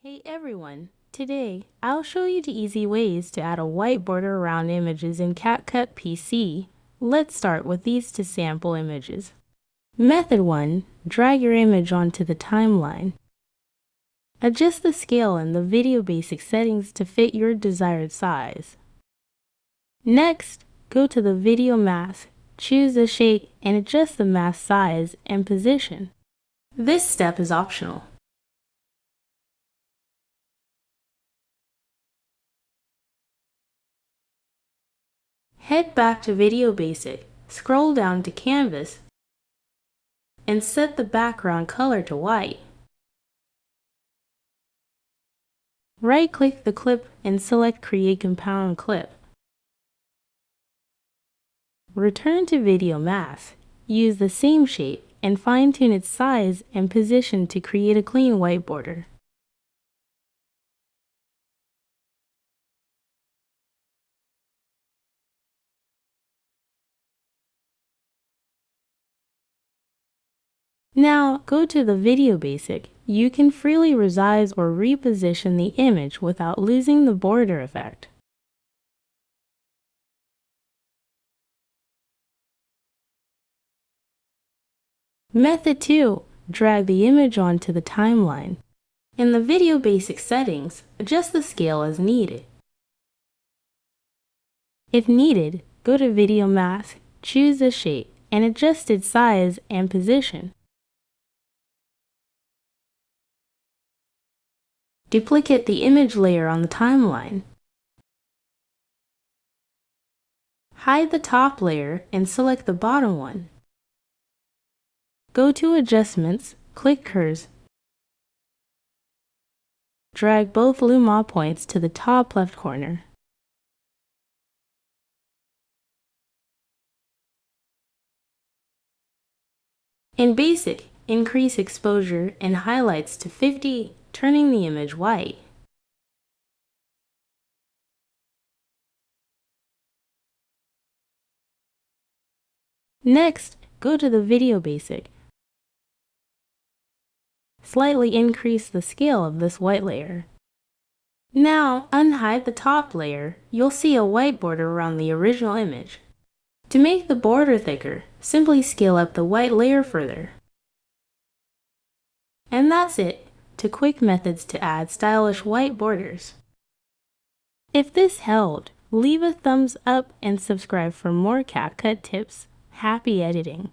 Hey everyone! Today, I'll show you the easy ways to add a white border around images in CapCut PC. Let's start with these two sample images. Method 1. Drag your image onto the timeline. Adjust the scale and the video basic settings to fit your desired size. Next, go to the video mask, choose the shape, and adjust the mask size and position. This step is optional. Head back to Video Basic, scroll down to Canvas, and set the background color to white. Right-click the clip and select Create Compound Clip. Return to Video Mask. Use the same shape and fine-tune its size and position to create a clean white border. Now, go to the Video Basic. You can freely resize or reposition the image without losing the border effect. Method 2. Drag the image onto the timeline. In the Video Basic settings, adjust the scale as needed. If needed, go to Video Mask, choose the shape, and adjust its size and position. Duplicate the image layer on the timeline. Hide the top layer and select the bottom one. Go to Adjustments, click Curves. Drag both luma points to the top left corner. In Basic, increase exposure and highlights to 50, turning the image white. Next, go to the Video Basic. Slightly increase the scale of this white layer. Now, unhide the top layer. You'll see a white border around the original image. To make the border thicker, simply scale up the white layer further. And that's it! 2 quick methods to add stylish white borders. If this helped, leave a thumbs up and subscribe for more CapCut tips. Happy editing!